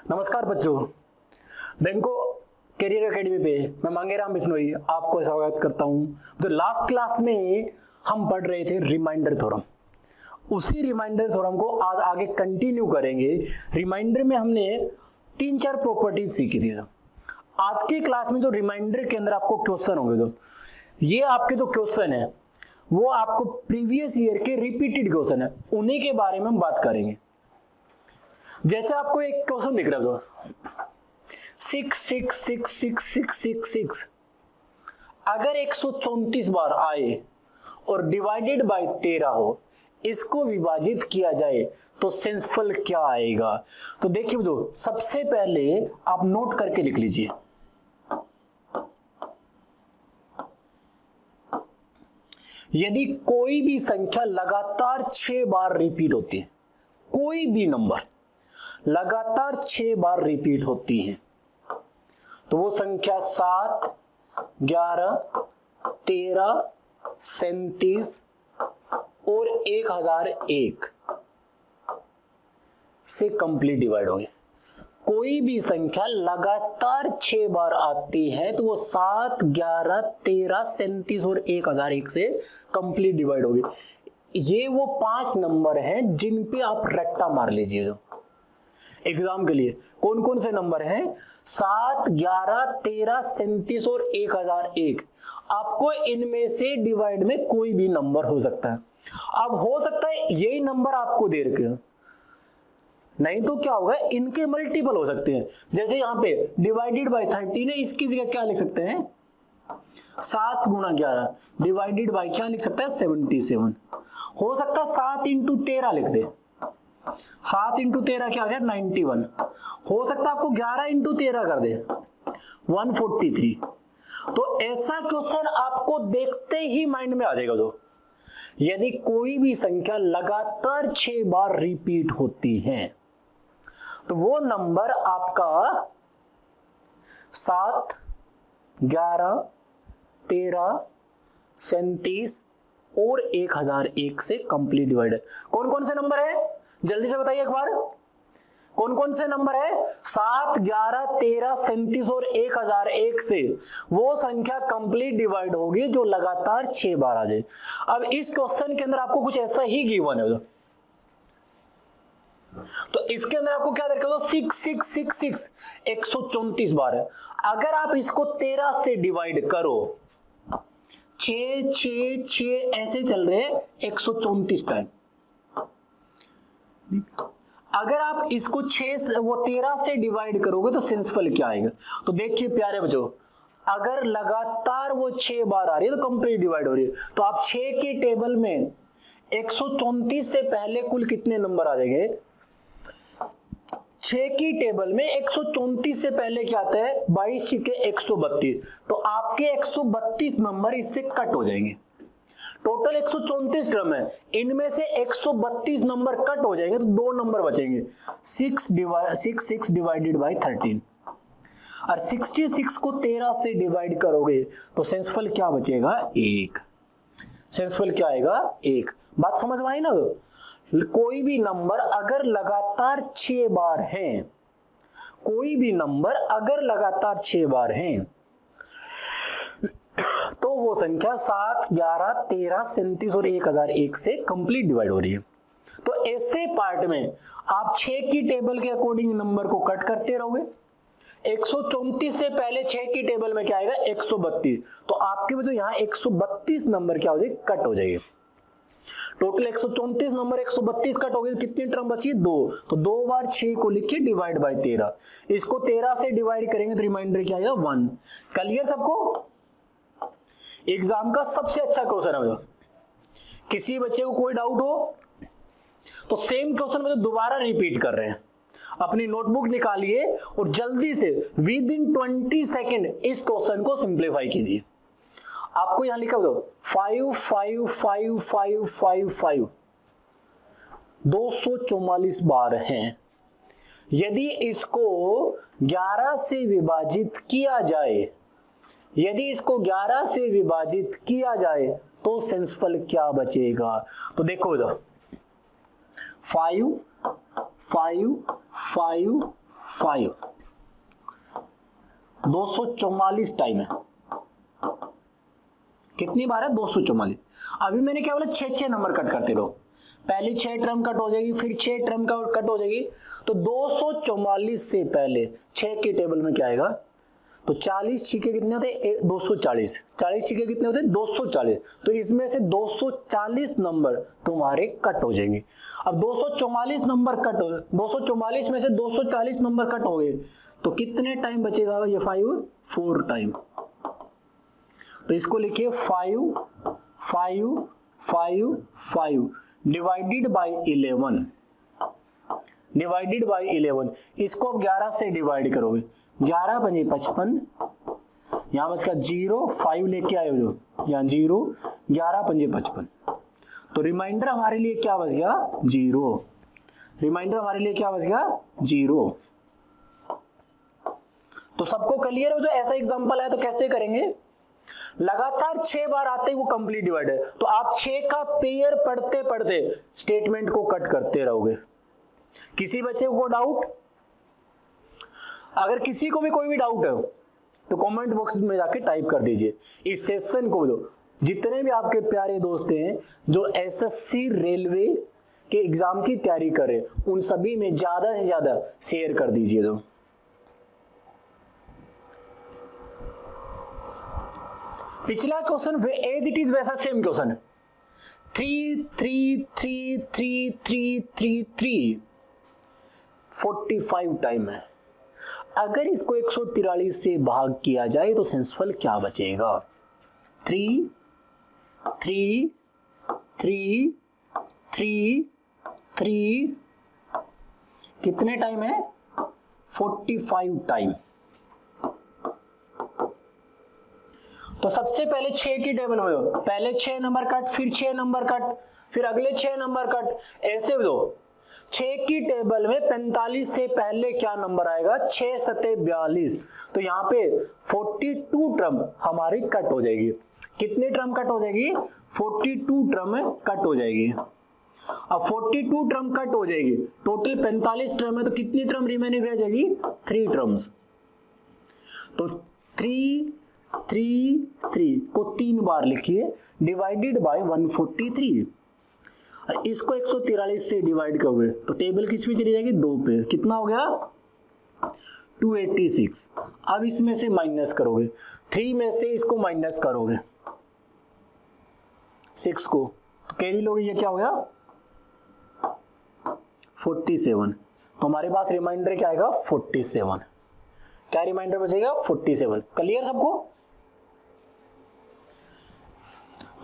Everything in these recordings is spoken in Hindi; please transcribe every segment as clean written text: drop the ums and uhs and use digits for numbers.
नमस्कार बच्चों, बैंको करियर एकेडमी पे मैं मांगेराम बिश्नोई आपको स्वागत करता हूं। तो लास्ट क्लास में हम पढ़ रहे थे रिमाइंडर थ्योरम। उसी रिमाइंडर थ्योरम को आज आगे कंटिन्यू करेंगे। रिमाइंडर में हमने 3-4 प्रॉपर्टीज सीखी थी। आज की क्लास में जो रिमाइंडर के अंदर आपको क्वेश्चन होंगे, तो ये आपके जो क्वेश्चन है वो आपको प्रीवियस ईयर के रिपीटेड क्वेश्चन है, उन्हीं के बारे में हम बात करेंगे। जैसे आपको एक क्वेश्चन दिख रहा है 6 6 6 6 6 6 6 अगर 134 बार आए और डिवाइडेड बाय 13 हो, इसको विभाजित किया जाए तो शेषफल क्या आएगा। तो देखिए बच्चों, सबसे पहले आप नोट करके लिख लीजिए। यदि कोई भी संख्या लगातार 6 बार रिपीट होती है, कोई भी नंबर लगातार 6 बार रिपीट होती है, तो वो संख्या 7, 11, 13, 37 और 1001 से कंप्लीट डिवाइड होगी। कोई भी संख्या लगातार 6 बार आती है तो वो 7, 11, 13, 37 और 1001 से कंप्लीट डिवाइड होगी। ये वो 5 नंबर हैं जिन पे आप रट्टा मार लीजिए। जो एग्जाम के लिए कौन कौन से नंबर हैं? 7, 11, 13, 37 और 1001। आपको इनमें से डिवाइड में कोई भी नंबर हो सकता है। अब हो सकता है यही नंबर आपको दे रखे, नहीं तो क्या होगा, इनके मल्टीपल हो सकते हैं। जैसे यहाँ पे डिवाइडेड बाय 13 है, इसकी जगह क्या लिख सकते हैं? 7 गुणा 11 डिवाइडेड बाय क्या लिख सकता है? 77। हो सकता है 7 इंटू 13 लिख दे। 7 इंटू 13 क्या आ गया? 91। हो सकता है आपको 11 इंटू 13 कर दे 143। तो ऐसा क्वेश्चन आपको देखते ही माइंड में आ जाएगा। जो यदि कोई भी संख्या लगातार 6 बार रिपीट होती है तो वो नंबर आपका 7, 11, 13, 37 और 1001 से कंप्लीट डिवाइड है। कौन कौन से नंबर है? जल्दी से बताइए एक बार, कौन कौन से नंबर है? 7, 11, 13, 37 और 1001 से वो संख्या कंप्लीट डिवाइड होगी जो लगातार 6 बार आ जाए। अब इस क्वेश्चन के अंदर आपको कुछ ऐसा ही गिवन है, तो इसके अंदर आपको क्या दरकार? 6 6 6 6 134 बार है। अगर आप इसको 13 से डिवाइड करो, 6 6 6 ऐसे चल रहे 134 टाइम। अगर आप इसको 13 से डिवाइड करोगे तो शेषफल क्या आएगा? तो देखिए प्यारे बच्चों, अगर लगातार वो 6 बार आ रही है तो कंप्लीट डिवाइड हो रही है, तो आप 6 के टेबल में 134 से पहले कुल कितने नंबर आ जाएंगे? 6 की टेबल में 134 से पहले क्या आता है? 22 के 132। तो आपके 132 नंबर इससे कट हो जाएंगे। टोटल 134 क्रम है, इनमें से 132 नंबर कट हो जाएंगे तो 2 नंबर बचेंगे। 6 डिवाइडेड बाय 13 और 66 को 13 से डिवाइड करोगे तो शेषफल क्या बचेगा? 1। शेषफल क्या आएगा? 1। बात समझ में आई ना? कोई भी नंबर अगर लगातार 6 बार है, कोई भी नंबर अगर लगातार 6 बार है तो वो संख्या 7, 11, 13, 37 और 1001 से कंप्लीट डिवाइड हो रही है। तो ऐसे पार्ट में आप 6 की टेबल के अकॉर्डिंग नंबर को कट करते रहोगे। 134 से पहले 6 की टेबल में क्या आएगा? 132। तो आपके वजह यहाँ 132 नंबर क्या हो जाएगी? कट हो जाएगी। टोटल 134 नंबर 132 कट हो गए, कितनी टर्म बची? 2। तो 2 बार 6 को लिखिए डिवाइड बाय 13। इसको 13 से डिवाइड करेंगे तो रिमाइंडर क्या आएगा? 1। क्लियर सबको? एग्जाम का सबसे अच्छा क्वेश्चन है। किसी बच्चे को कोई डाउट हो तो सेम क्वेश्चन में दोबारा रिपीट कर रहे हैं, अपनी नोटबुक निकालिए और जल्दी से विद इन 20 सेकेंड इस क्वेश्चन को सिंप्लीफाई कीजिए। आपको यहां लिखा दो 5 5 5 5 5 5 244 बार हैं। यदि इसको 11 से विभाजित किया जाए, यदि इसको 11 से विभाजित किया जाए तो शेषफल क्या बचेगा? तो देखो इधर 5 5 5 5 244 टाइम है। कितनी बार है? 244। अभी मैंने क्या बोला, 6 नंबर कट करते रहो। पहले 6 टर्म कट हो जाएगी, फिर 6 टर्म का कट हो जाएगी। तो 244 से पहले 6 के टेबल में क्या आएगा? तो 40 छीके कितने होते? 240। 40 छीके कितने होते? 240। तो इसमें से 240 नंबर तुम्हारे कट हो जाएंगे। अब 244 नंबर कट हो, 244 में से 240 नंबर कट हो गए, तो कितने टाइम बचेगा? ये 4 टाइम। तो इसको लिखिए 5 5 5 5 डिवाइडेड बाई 11, डिवाइडेड बाई 11। इसको अब 11 से डिवाइड करोगे, 11 पंजे 55, यहां बच गया 0, 5 लेके आए हो जो, यहाँ 0, 11 पंजे 55। तो रिमाइंडर हमारे लिए क्या बच गया? 0। रिमाइंडर हमारे लिए क्या बच गया? 0। तो सबको क्लियर हो? जो ऐसा एग्जांपल है तो कैसे करेंगे? लगातार 6 बार आते ही वो कंप्लीट डिवाइड है, तो आप 6 का पेयर पढ़ते पढ़ते स्टेटमेंट को कट करते रहोगे। किसी बच्चे को डाउट? अगर किसी को भी कोई भी डाउट है तो कमेंट बॉक्स में जाके टाइप कर दीजिए। इस सेशन को दो, जितने भी आपके प्यारे दोस्त हैं जो एसएससी रेलवे के एग्जाम की तैयारी करें, उन सभी में ज्यादा से ज्यादा शेयर कर दीजिए। तो पिछला क्वेश्चन एज इट इज वैसा सेम क्वेश्चन है। 3 3 3 3 3 3 3 45 टाइम है। अगर इसको 143 से भाग किया जाए तो सेंसफल क्या बचेगा? 3 3 3 3 3 कितने टाइम है? 45 टाइम। तो सबसे पहले 6 की टेबल में हो, पहले 6 नंबर कट, फिर 6 नंबर कट, फिर अगले 6 नंबर कट, ऐसे दो। 6 की टेबल में 45 से पहले क्या नंबर आएगा? 6 सते 42। तो यहाँ पे 42 टर्म हमारी कट हो जाएगी। कितनी टर्म कट हो जाएगी? 42 टर्म कट हो जाएगी। अब 42 टर्म कट हो जाएगी, टोटल 45 टर्म है, तो कितनी टर्म रिमेनिंग रह जाएगी? 3 टर्म्स। तो 3 3 3 को 3 बार लिखिए, डिवाइडेड बाय 143। इसको 143 से डिवाइड करोगे तो टेबल किस में चली जाएगी? 2 पे। कितना हो गया? 286। अब इसमें से माइनस करोगे, 3 में से इसको माइनस करोगे 6 को, तो कैरी लोगे, ये क्या हो गया? 47। तो हमारे पास रिमाइंडर क्या आएगा? 47। क्या रिमाइंडर बचेगा? 47। क्लियर सबको?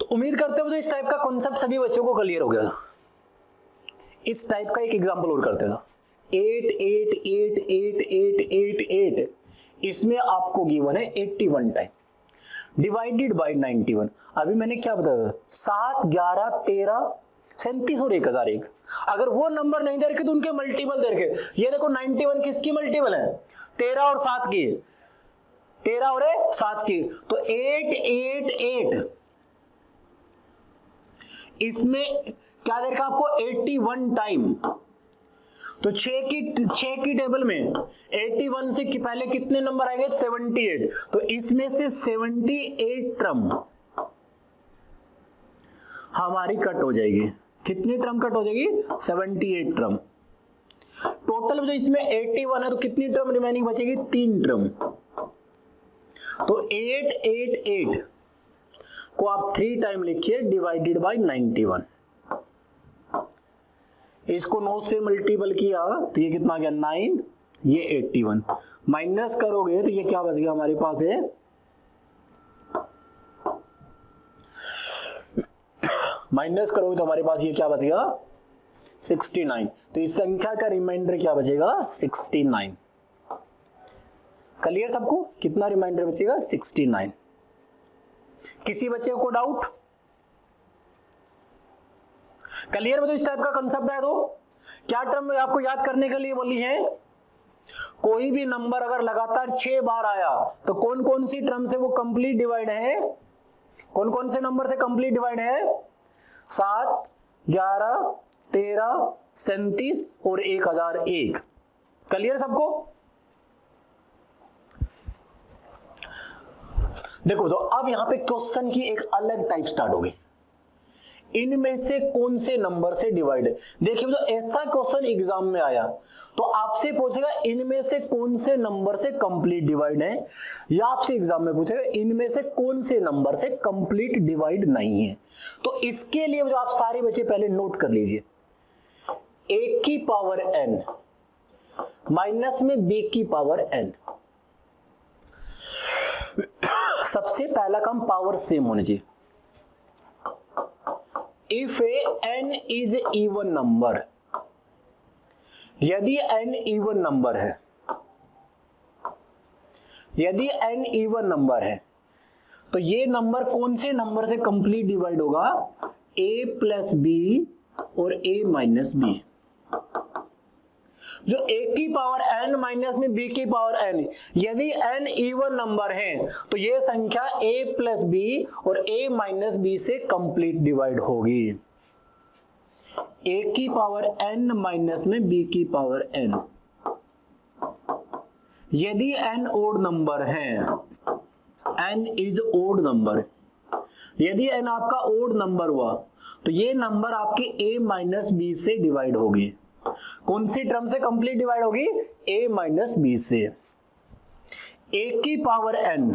तो उम्मीद करते हो तो इस टाइप का कॉन्सेप्ट सभी बच्चों को क्लियर हो गया। इस टाइप का एक एग्जांपल और करते हैं। 8 8 8 8 8 8 8 इसमें आपको गिवन है 81 टाइम डिवाइडेड बाय 91। अभी मैंने क्या बताया? 7 11 13 37 और 1001। अगर वो नंबर नहीं दे रखे तो उनके मल्टीपल दे रखे। ये देखो 91 किसकी मल्टीपल है? 13 और 7 की। 13 और 7 की। तो 8 8 8 इसमें क्या दे रखा आपको? 81 टाइम। तो 6 की टेबल में 81 से पहले कितने नंबर आएंगे? 78। तो इसमें से 78 टर्म हमारी कट हो जाएगी। कितनी टर्म कट हो जाएगी? 78 टर्म। टोटल जो इसमें 81 है, तो कितनी टर्म रिमेनिंग बचेगी? 3 टर्म। तो 888 को आप 3 टाइम लिखिए, डिवाइडेड बाय 91। इसको 9 से मल्टीपल किया तो ये कितना गया? 9, ये 81। माइनस करोगे तो ये क्या बच गया हमारे पास है? माइनस करोगे तो हमारे पास ये क्या बच गया? 69। तो इस संख्या का रिमाइंडर क्या बचेगा? 69। क्लियर सबको? कितना रिमाइंडर बचेगा? 69। किसी बच्चे को डाउट? क्लियर में तो इस टाइप का कंसेप्ट है। तो क्या टर्म आपको याद करने के लिए बोली है? कोई भी नंबर अगर लगातार 6 बार आया तो कौन कौन सी टर्म से वो कंप्लीट डिवाइड है? कौन कौन से नंबर से कंप्लीट डिवाइड है? 7 11 13 37 और 1001। क्लियर सबको? देखो तो अब यहां पे क्वेश्चन की एक अलग टाइप स्टार्ट होगी, इनमें से कौन से नंबर से डिवाइड है। देखिए तो ऐसा क्वेश्चन एग्जाम में आया तो आपसे पूछेगा इनमें से कौन से नंबर से कंप्लीट डिवाइड है, या आपसे एग्जाम में पूछेगा इनमें से कौन से नंबर से कंप्लीट डिवाइड नहीं है। तो इसके लिए जो आप सारे बच्चे पहले नोट कर लीजिए, a की पावर n माइनस में b की पावर n। सबसे पहला काम पावर सेम होनी चाहिए। If n is even number, यदि n even नंबर है, यदि n even नंबर है तो ये नंबर कौन से नंबर से कंप्लीट डिवाइड होगा, a प्लस बी और a माइनस बी। जो a की पावर n माइनस में b की पावर n, यदि n इवन नंबर है तो ये संख्या a प्लस बी और a माइनस बी से कंप्लीट डिवाइड होगी। a की पावर n माइनस में b की पावर n, यदि n ओड नंबर है, n इज ओड नंबर, यदि n आपका ओड नंबर हुआ तो ये नंबर आपकी a माइनस बी से डिवाइड होगी। कौन सी टर्म से कंप्लीट डिवाइड होगी, a माइनस बी से। a की पावर n,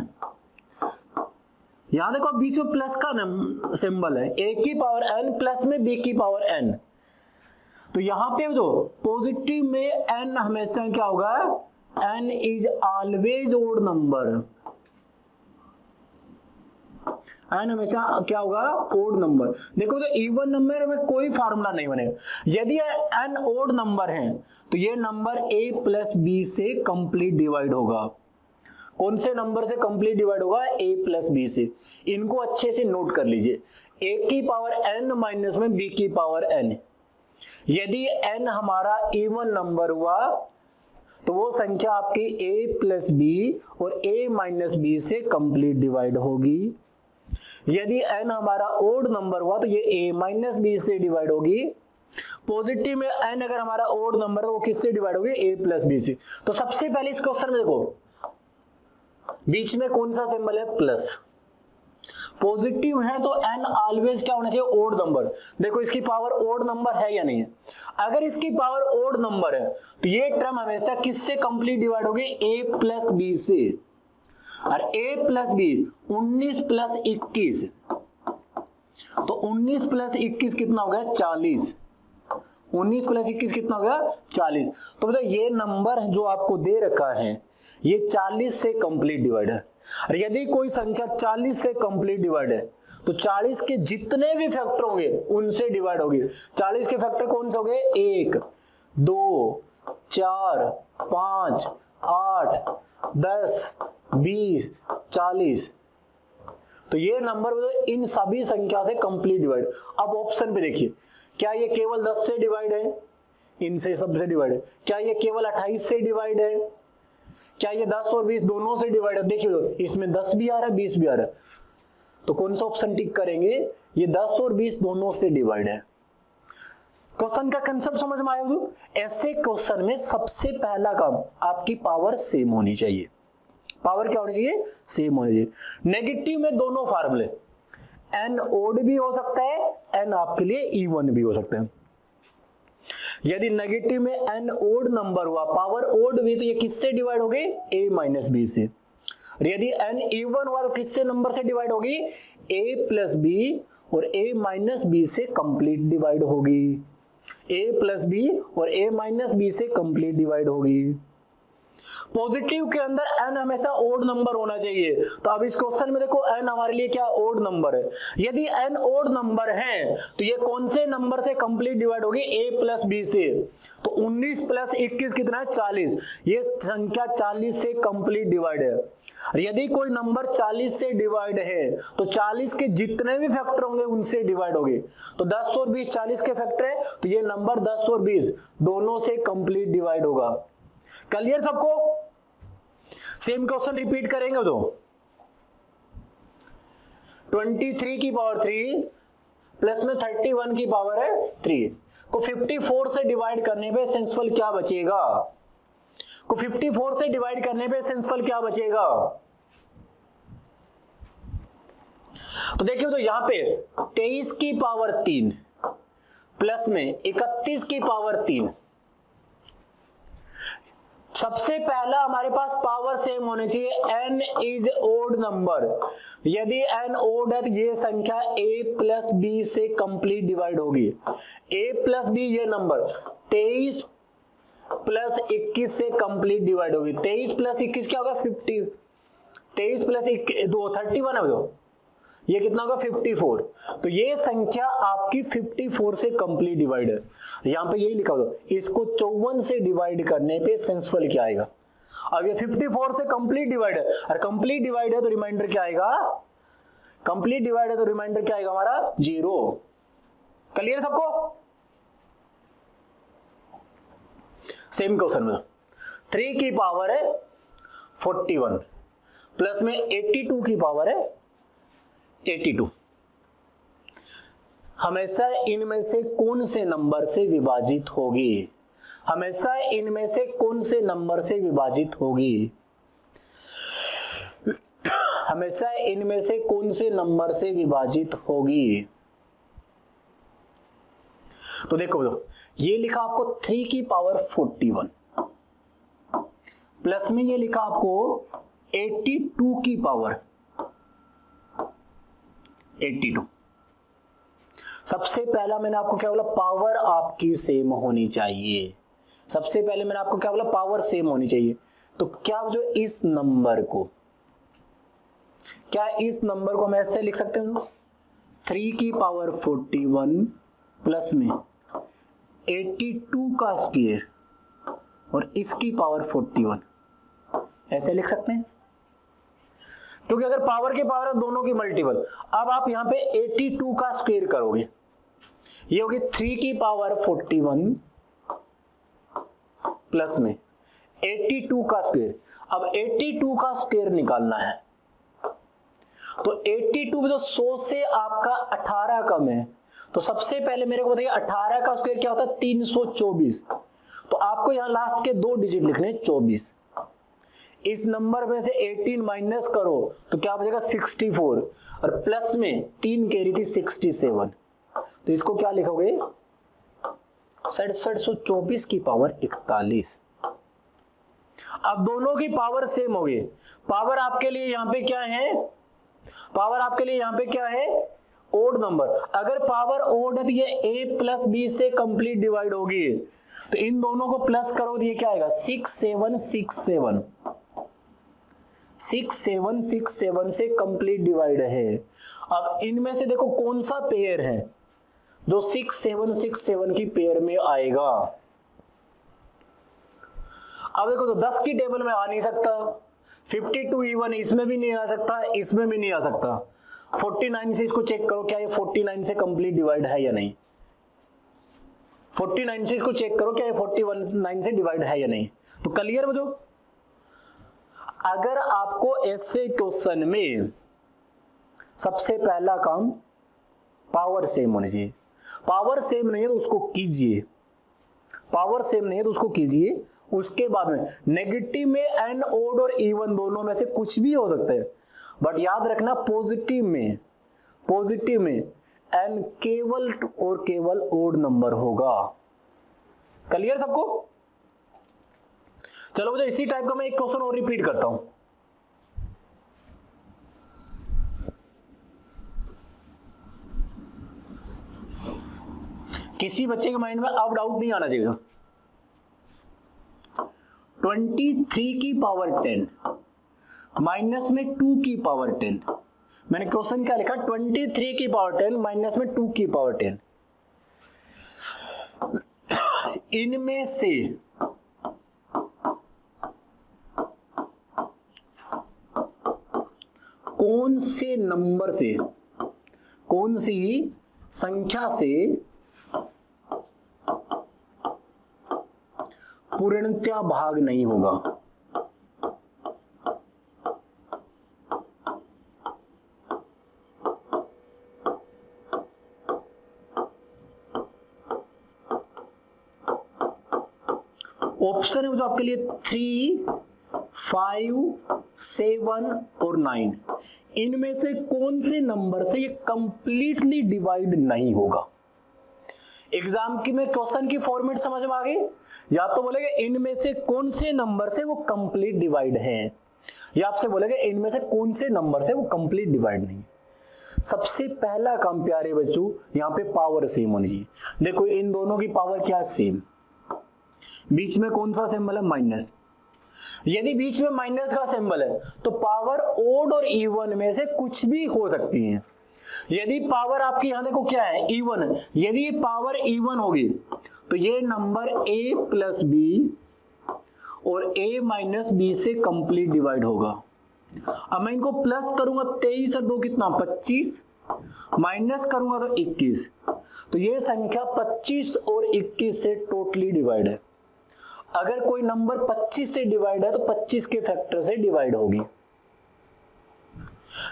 यहां देखो बीच में प्लस का सिंबल है, a की पावर n प्लस में b की पावर n। तो यहां पे जो पॉजिटिव में n हमेशा क्या होगा, n is always odd number, n हमेशा क्या होगा, ओड नंबर। देखो तो इवन नंबर में कोई फार्मूला नहीं बनेगा। यदि n ओड नंबर है तो ये नंबर a प्लस बी से कंप्लीट डिवाइड होगा। कौन से नंबर से कंप्लीट डिवाइड होगा, a प्लस बी से। इनको अच्छे से नोट कर लीजिए, a की पावर n माइनस में b की पावर n। यदि n हमारा इवन नंबर हुआ तो वो संख्या आपकी a प्लस बी और a माइनस बी से कंप्लीट डिवाइड होगी। यदि n हमारा ओड नंबर हुआ तो ये a माइनस बी से डिवाइड होगी। पॉजिटिव में n अगर हमारा ओड नंबर है तो वो किससे डिवाइड होगी, a प्लस बी से। तो सबसे पहले इस क्वेश्चन में देखो बीच में कौन सा सिंबल है, प्लस। पॉजिटिव है तो n ऑलवेज क्या होना चाहिए, ओड नंबर। देखो इसकी पावर ओड नंबर है या नहीं है, अगर इसकी पावर ओड नंबर है तो ये टर्म हमेशा किससे कंप्लीट डिवाइड होगी, a प्लस बी से। और a प्लस बी 19 प्लस 21, तो 19 प्लस 21 कितना हो गया, 40। 19 प्लस 21 कितना हो गया, 40। तो मतलब ये नंबर जो आपको दे रखा है ये 40 से कंप्लीट डिवाइड है। और यदि कोई संख्या 40 से कंप्लीट डिवाइड है तो 40 के जितने भी फैक्टर होंगे उनसे डिवाइड होगी। 40 के फैक्टर कौन से होंगे, 1 2 4 5 8 10 20 40। तो ये नंबर इन सभी संख्या से कंप्लीट डिवाइड। अब ऑप्शन पे देखिए, क्या ये केवल 10 से डिवाइड है, इनसे सबसे डिवाइड है। क्या ये केवल 28 से डिवाइड है, क्या ये 10 और 20 दोनों से डिवाइड है। देखिए इसमें 10 भी आ रहा है 20 भी आ रहा है, तो कौन सा ऑप्शन टिक करेंगे, ये 10 और 20 दोनों से डिवाइड है। क्वेश्चन का कंसेप्ट समझ में आया। ऐसे क्वेश्चन में सबसे पहला काम आपकी पावर सेम होनी चाहिए। पावर क्या होनी चाहिए, सेम होनी चाहिए। नेगेटिव में दोनों फार्मूले, n ओड भी हो सकता है, n आपके लिए इवन भी हो सकता है। यदि नेगेटिव में n ओड नंबर हुआ, पावर ओड भी, तो ये किससे डिवाइड हो गई, a माइनस बी से। और यदि n इवन हुआ तो किससे नंबर से डिवाइड होगी, a प्लस बी और a माइनस बी से कंप्लीट डिवाइड होगी। a प्लस बी और a माइनस बी से कंप्लीट डिवाइड होगी। पॉजिटिव के अंदर n हमेशा ओड नंबर होना चाहिए। तो अब इस क्वेश्चन में देखो n हमारे लिए क्या ओड नंबर है। यदि n ओड नंबर है तो ये कौन से नंबर से कंप्लीट डिवाइड होगी, a प्लस बी से। तो 19 प्लस 21 कितना है, 40। ये संख्या 40 से कंप्लीट डिवाइड है। और यदि कोई नंबर 40 से डिवाइड है तो 40 के जितने भी फैक्टर होंगे उनसे डिवाइड होगी। तो 10 और 20 40 के फैक्टर है, तो ये नंबर 10 और 20 दोनों से कंप्लीट डिवाइड होगा। क्लियर सबको। सेम क्वेश्चन रिपीट करेंगे तो 23 की पावर 3 प्लस में 31 की पावर है 3 को 54 से डिवाइड करने पे एसेंशियल क्या बचेगा, को 54 से डिवाइड करने पे एसेंशियल क्या बचेगा, तो देखिए तो यहां पे 23 की पावर 3 प्लस में 31 की पावर 3, सबसे पहला हमारे पास पावर सेम होनी चाहिए। n इज ओड नंबर, यदि n ओड है तो ये संख्या a प्लस बी से कंप्लीट डिवाइड होगी। a प्लस बी ये नंबर 23 प्लस 21 से कंप्लीट डिवाइड होगी। 23 प्लस 21 क्या होगा 50, 23 प्लस 31 है तो ये कितना होगा 54। तो ये संख्या आपकी 54 से कंप्लीट डिवाइड है। यहां पे यही लिखा होगा, इसको 54 से डिवाइड करने पे सेंसफुल क्या आएगा। अब ये 54 से कंप्लीट डिवाइड है, और कंप्लीट डिवाइड है तो रिमाइंडर क्या आएगा, कंप्लीट डिवाइड है तो रिमाइंडर क्या आएगा हमारा 0। क्लियर सबको। सेम क्वेश्चन में 3 की पावर है 41 प्लस में 82 की पावर है 82, हमेशा इनमें से कौन से नंबर से विभाजित होगी, हमेशा इनमें से कौन से नंबर से विभाजित होगी, हमेशा इनमें से कौन से नंबर से विभाजित होगी। तो देखो ये लिखा आपको 3 की पावर 41 प्लस में ये लिखा आपको 82 की पावर 82। सबसे पहला मैंने आपको क्या बोला, पावर आपकी सेम होनी चाहिए। सबसे पहले मैंने आपको क्या बोला, पावर सेम होनी चाहिए। तो क्या जो इस नंबर को, क्या इस नंबर को हम ऐसे लिख सकते हैं 3 की पावर 41 प्लस में 82 का स्क्वायर और इसकी पावर 41, ऐसे लिख सकते हैं। क्योंकि अगर पावर के पावर है दोनों की मल्टीपल। अब आप यहां पे 82 का स्क्वायर करोगे, ये होगी 3 की पावर 41 प्लस में 82 का स्क्वायर। अब 82 का स्क्वायर निकालना है तो 82 में जो 100 से आपका 18 कम है, तो सबसे पहले मेरे को बताइए 18 का स्क्वायर क्या होता है 324। तो आपको यहां लास्ट के 2 डिजिट लिखने 24। इस नंबर में से 18 माइनस करो तो क्या बचेगा 64, और प्लस में 3 कह रही थी 67। तो इसको क्या लिखोगे 6724 की पावर 41। अब दोनों की पावर सेम होगी। पावर आपके लिए यहां पे क्या है, पावर आपके लिए यहां पे क्या है ओड नंबर। अगर पावर ओड है तो ये a प्लस बी से कंप्लीट डिवाइड होगी। तो इन दोनों को प्लस करो तो ये क्या आएगा 6767, 6767 से कंप्लीट डिवाइड है। अब इनमें से देखो कौन सा पेयर है जो 6767 की पेयर में आएगा। अब देखो तो 10 की टेबल में आ नहीं सकता, 52 इवन इसमें भी नहीं आ सकता, इसमें भी नहीं आ सकता। 49 से इसको चेक करो क्या ये 49 से कंप्लीट डिवाइड है या नहीं। 49 से इसको चेक करो क्या ये 49 से डिवाइड है या नहीं। तो क्लियर बताओ। अगर आपको ऐसे क्वेश्चन में सबसे पहला काम पावर सेम होनी चाहिए, पावर सेम नहीं है तो उसको कीजिए, पावर सेम नहीं है तो उसको कीजिए। उसके बाद में नेगेटिव में एन ओड और इवन दोनों में से कुछ भी हो सकता है, बट याद रखना पॉजिटिव में एन केवल और केवल ओड नंबर होगा। क्लियर सबको। चलो मुझे इसी टाइप का मैं एक क्वेश्चन और रिपीट करता हूं। किसी बच्चे के माइंड में अब डाउट नहीं आना चाहिए। 23 की पावर 10 माइनस में 2 की पावर 10, मैंने क्वेश्चन क्या लिखा 23 की पावर 10 माइनस में 2 की पावर 10। इनमें से कौन से नंबर से, कौन सी संख्या से पूर्णतया भाग नहीं होगा। ऑप्शन है जो आपके लिए 3, 5, 7 और 9, इनमें से कौन से नंबर से ये कंप्लीटली डिवाइड नहीं होगा? एग्जाम की में क्वेश्चन की फॉर्मेट समझ में आ गई? या तो बोलेगा इनमें से कौन से नंबर से वो कंप्लीट डिवाइड हैं, या आपसे बोलेगा इनमें से कौन से नंबर से वो कंप्लीट डिवाइड नहीं। सबसे पहला काम प्यारे बच्चों, यहां पे पावर सेम होनी चाहिए। देखो इन दोनों की पावर क्या है? सेम। बीच में कौन सा सिंबल है? माइनस। यदि बीच में माइनस का सिंबल है तो पावर ओड और इवन में से कुछ भी हो सकती है। यदि पावर आपकी यहां देखो क्या है? इवन। यदि पावर इवन होगी तो ये नंबर a प्लस बी और a माइनस बी से कंप्लीट डिवाइड होगा। अब मैं इनको प्लस करूंगा 23 और 2 कितना? 25, माइनस करूंगा तो 21, तो ये संख्या 25 और 21 से टोटली डिवाइड है। अगर कोई नंबर 25 से डिवाइड है तो 25 के फैक्टर से डिवाइड होगी।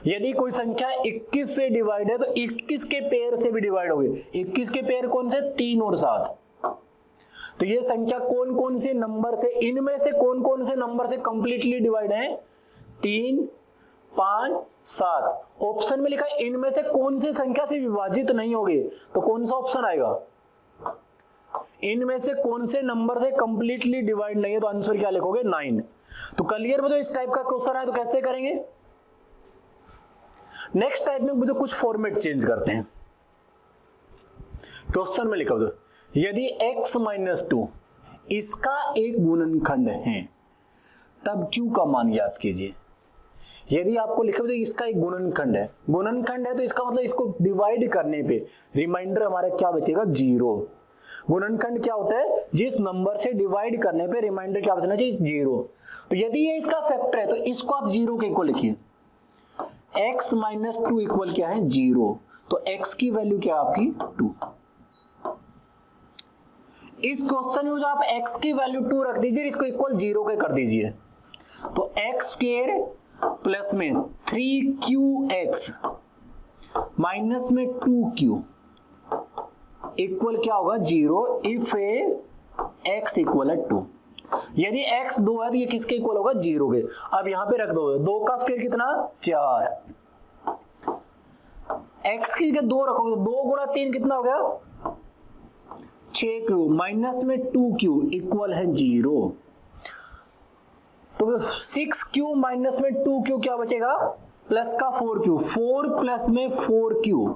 यदि कोई संख्या 21 से डिवाइड है तो 21 के पेयर से भी डिवाइड होगी। 21 के पेयर कौन से? 3 और 7। तो ये संख्या कौन कौन से नंबर से, इनमें से कौन कौन से नंबर से कंप्लीटली डिवाइड है? 3, 5, 7। ऑप्शन में लिखा है इनमें से कौन सी संख्या से विभाजित नहीं होगी, तो कौन सा ऑप्शन आएगा? इनमें से कौन से नंबर से कंप्लीटली डिवाइड नहीं है, तो आंसर क्या लिखोगे? 9। तो क्लियर में तो इस टाइप का क्वेश्चन है तो कैसे करेंगे? नेक्स्ट टाइप में मुझे कुछ फॉर्मेट चेंज करते हैं। क्वेश्चन में लिखा दो, यदि x माइनस 2 इसका एक गुणनखंड है तब q का मान ज्ञात कीजिए। यदि आपको लिखा तो इसका एक गुणनखंड है, गुणनखंड है तो इसका मतलब इसको डिवाइड करने पे रिमाइंडर हमारा क्या बचेगा? 0। गुणनखंड क्या होता है? जिस नंबर से डिवाइड करने पे रिमाइंडर क्या बचना चाहिए? 0। तो यदि ये इसका फैक्टर है तो इसको आप 0 के इक्वल लिखिए। x माइनस 2 इक्वल क्या है? 0। तो x की वैल्यू क्या है आपकी? 2। इस क्वेश्चन में जो आप x की वैल्यू 2 रख दीजिए, इसको इक्वल 0 के कर दीजिए। तो x स्क्वायर प्लस में 3qx माइनस में 2q इक्वल क्या होगा? 0 इफ x इक्वल है 2। यदि x 2 है तो ये किसके इक्वल होगा? 0 के। अब यहां पे रख दो, 2 का स्क्वायर कितना? 4। x की जगह 2 रखोगे तो 2 गुणा 3 कितना हो गया? 6q माइनस में 2q इक्वल है 0। तो 6q माइनस में 2q क्या बचेगा? प्लस का 4q, 4 प्लस में 4q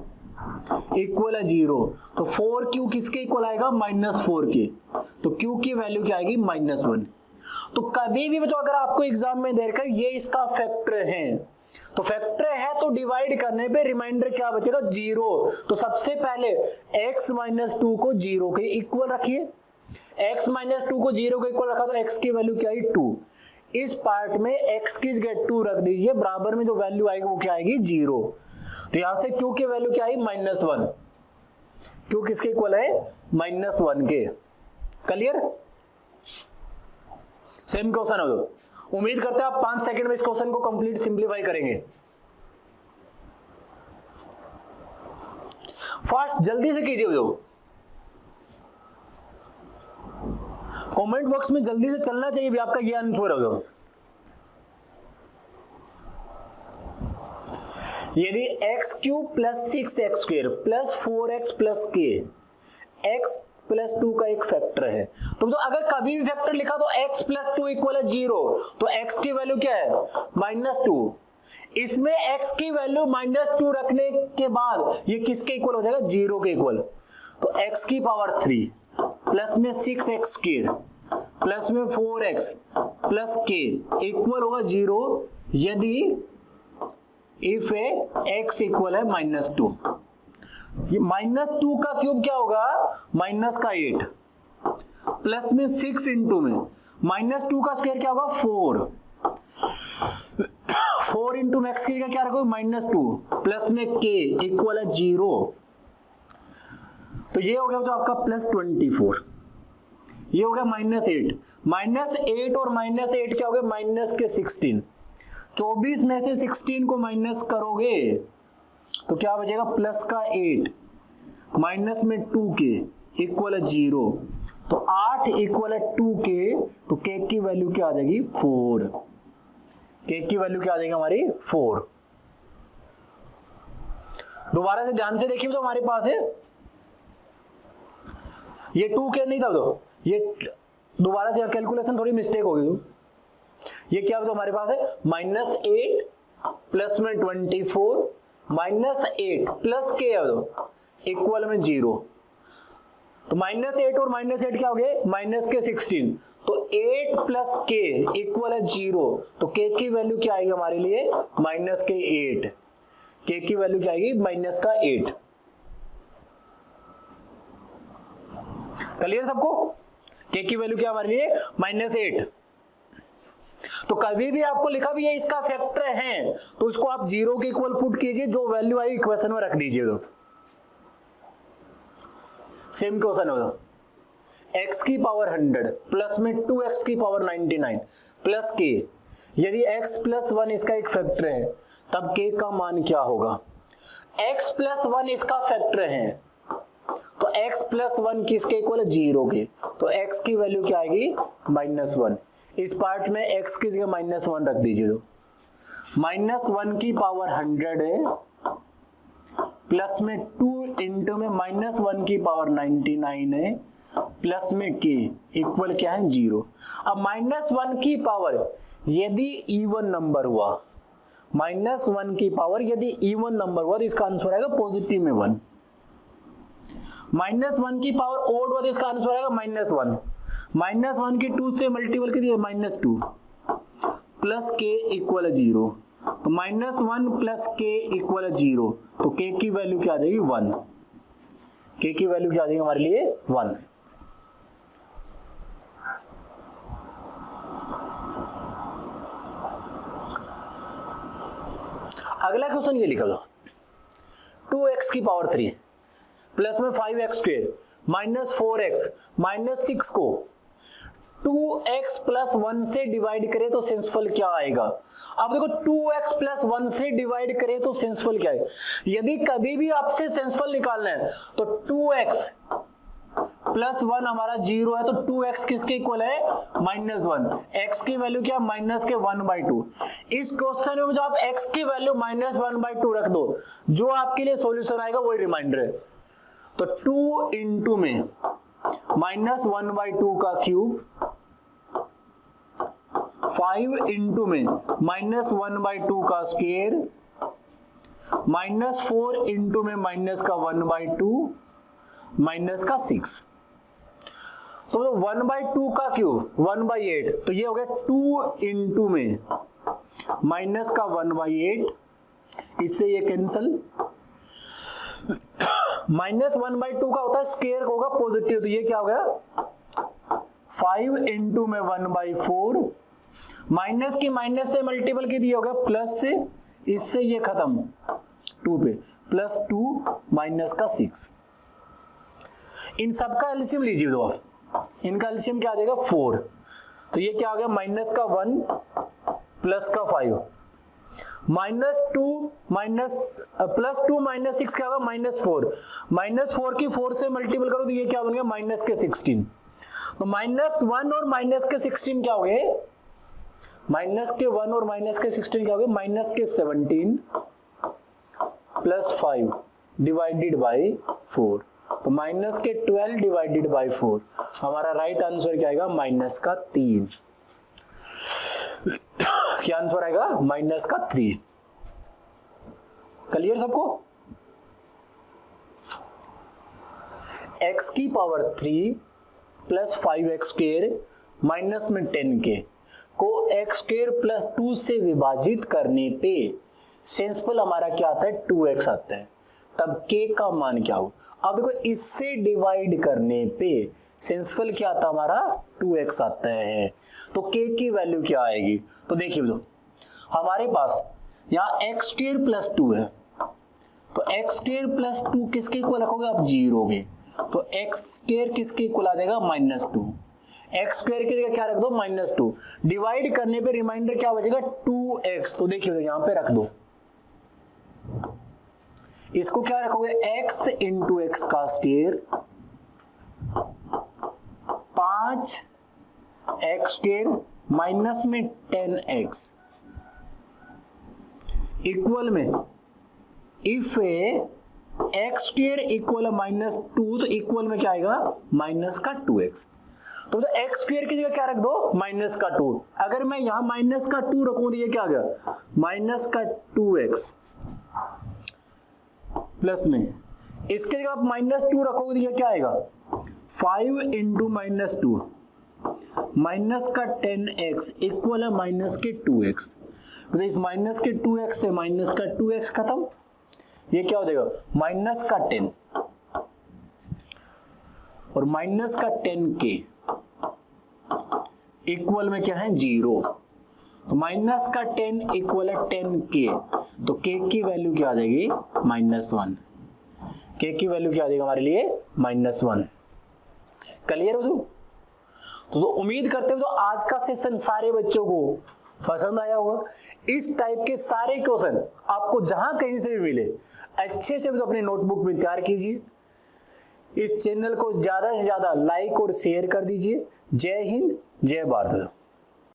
इक्वल है 0। तो 4q किसके इक्वल आएगा? -4 के। तो q की वैल्यू क्या आएगी? -1। तो कभी भी अगर आपको एग्जाम में दे रखा है ये इसका फैक्टर है, तो फैक्टर है तो डिवाइड करने पे रिमाइंडर क्या बचेगा? 0। तो सबसे पहले x माइनस 2 को 0 के इक्वल रखिए। x माइनस 2 को 0 के इक्वल रखा तो x की वैल्यू क्या आई? 2। इस पार्ट में x की जगह 2 रख दीजिए, बराबर में जो वैल्यू आएगी वो क्या आएगी? 0। तो यहां से q की वैल्यू क्या आई? -1। q किसके इक्वल है? -1 के। क्लियर? सेम क्वेश्चन हो। उम्मीद करते हैं आप 5 सेकंड में इस क्वेश्चन को कंप्लीट सिंप्लीफाई करेंगे। फास्ट जल्दी से कीजिए। जो कमेंट बॉक्स में जल्दी से चलना चाहिए भी आपका ये आंसर हो। यदि x³ plus 6x square plus 4x plus k x plus 2 का एक फैक्टर है, तो अगर कभी भी फैक्टर लिखा तो x प्लस 2 इक्वल है 0। तो x की वैल्यू क्या है? -2। इसमें x की वैल्यू -2 रखने के बाद ये किसके इक्वल हो जाएगा? 0 के इक्वल। तो x की पावर 3 प्लस में 6x स्क्वायर प्लस में 4x प्लस k इक्वल होगा 0 यदि इफ x इक्वल है -2। ये -2 का क्यूब क्या होगा? -8 प्लस में 6 इंटू में -2 का स्क्वायर क्या होगा? 4 इंटू एक्स की जगह क्या रखोगे? -2 प्लस में k इक्वल है 0। तो ये हो गया जो आपका +24। ये हो गया -8 और -8 क्या हो गया? माइनस के 16। 24 में से 16 को माइनस करोगे तो क्या बचेगा? प्लस का 8 माइनस में 2k इक्वल है 0। तो 8 इक्वल है 2k, तो k की वैल्यू क्या आ जाएगी? 4। के की वैल्यू क्या आ जाएगी हमारी 4। दोबारा से ध्यान से देखिए तो हमारे पास है ये 2k नहीं था, तो ये दोबारा से कैलकुलेशन थोड़ी मिस्टेक होगी, तो ये क्या होता हमारे पास है -8 प्लस में 24 -8 प्लस के इक्वल में 0। तो -8 और -8 क्या हो गए -16। तो 8 प्लस के इक्वल है 0। तो के की वैल्यू क्या आएगी हमारे लिए -8। के की वैल्यू क्या आएगी -8। क्लियर सबको? के की वैल्यू क्या हमारे लिए -8। तो कभी भी आपको लिखा भी है इसका फैक्टर है तो इसको आप 0 के इक्वल पुट कीजिए, जो वैल्यू आई इक्वेशन में रख दीजिए। तो सेम क्वेश्चन होगा x की पावर 100 प्लस में 2x की पावर 99 प्लस के। यदि x प्लस 1 इसका एक फैक्टर है तब k का मान क्या होगा? x प्लस 1 इसका फैक्टर है तो x प्लस 1 किसके इक्वल है 0 के। तो x की वैल्यू क्या आएगी -1। इस पार्ट में x की जगह -1 रख दीजिए। तो -1 की पावर 100 है प्लस में 2 इंटू में -1 की पावर 99 है प्लस में k इक्वल क्या है 0। अब -1 की पावर यदि इवन नंबर हुआ, -1 की पावर यदि इवन नंबर हुआ तो इसका आंसर आएगा पॉजिटिव में 1। -1 की पावर ओड हुआ तो इसका आंसर आएगा -1। -1 की 2 से मल्टीपल की -2 प्लस के इक्वल 0। तो -1 प्लस के इक्वल 0। तो के की वैल्यू क्या आ जाएगी 1। के की वैल्यू क्या आ जाएगी हमारे लिए 1। अगला क्वेश्चन ये लिखा दो 2x की पावर 3 प्लस में 5x स्क्वायर -4x -6 को 2x प्लस 1 से डिवाइड करें तो सेंसफुल क्या आएगा? अब देखो 2x प्लस 1 से डिवाइड करें तो सेंसफुल क्या है? यदि कभी भी आपसे सेंसफुल निकालना है तो 2x प्लस 1 हमारा 0 है तो 2x किसके इक्वल है -1। x की वैल्यू क्या -1/2। इस क्वेश्चन में जो आप x की वैल्यू -1/2 रख दो, जो आपके लिए सॉल्यूशन आएगा वही रिमाइंडर है। तो 2 इंटू में -1/2 का क्यूब 5 इंटू में -1/2 का स्क्वायर -4 इंटू में -1/2 -6। तो 1/2 का क्यूब 1/8। तो ये हो गया 2 इंटू में -1/8। इससे ये कैंसल। -1/2 का होता है स्क्वायर होगा पॉजिटिव, तो ये क्या हो गया 5 इंटू में 1/4 माइनस की माइनस से मल्टीपल की दिया होगा प्लस से, इससे ये खत्म 2 पे +2 -6। इन सबका एलसीएम लीजिए दो आप, इनका एलसीएम क्या आ जाएगा 4। तो ये क्या हो गया -1 +5 -2 -6 क्या होगा -4 -4 की 4 से मल्टीपल करो तो ये क्या बन गया -16। तो -1 और -16 क्या हो गए -1 और -16 क्या हो गए -17 +5 डिवाइडेड बाई 4। तो -12 डिवाइडेड बाई 4 हमारा राइट आंसर क्या आएगा -3। क्या आंसर आएगा -3। क्लियर सबको? x की power 3 plus 5x square minus में 10k को x स्क्वायर प्लस 2 से विभाजित करने पे सेंसफुल हमारा क्या आता है 2x आता है। तब k का मान क्या हो? अब देखो इससे डिवाइड करने पे सेंसफुल क्या आता है हमारा 2x आता है। तो k की वैल्यू क्या आएगी? तो देखिए तो हमारे पास यहाँ x स्क्वायर प्लस 2 है, तो x स्क्वायर प्लस 2 किसके इक्वल रखोगे आप 0 के, तो x स्क्वायर किसके इक्वल आ जाएगा -2। x स्क्वायर की जगह क्या रख दो -2। डिवाइड करने पे रिमाइंडर क्या बचेगा 2x। तो देखिए यहाँ पे रख दो, इसको क्या रखोगे x इंटू एक्स का स्क्वायर 5x स्क्वायर माइनस में 10x इक्वल में if A x square equal -2 तो इक्वल में क्या आएगा माइनस का 2x। तो एक्स स्क्वायर की जगह क्या रख दो माइनस का 2। अगर मैं यहां माइनस का 2 रखूं तो ये क्या आ गया माइनस का 2x प्लस में इसके जगह आप -2 रखोगे तो ये क्या आएगा 5 इंटू -2 माइनस का 10x इक्वल है माइनस के 2x। तो इस माइनस के 2x से माइनस का 2x खत्म, ये क्या हो जाएगा माइनस का 10 और माइनस का 10k इक्वल में क्या है 0। तो माइनस का 10 इक्वल है 10k, तो k की वैल्यू क्या आ जाएगी -1। k की वैल्यू क्या आ जाएगा हमारे लिए -1। क्लियर हो तो उम्मीद करते हो तो आज का सेशन सारे बच्चों को पसंद आया होगा। इस टाइप के सारे क्वेश्चन आपको जहां कहीं से भी मिले अच्छे से अपने नोटबुक में तैयार कीजिए। इस चैनल को ज्यादा से ज्यादा लाइक और शेयर कर दीजिए। जय हिंद जय भारत।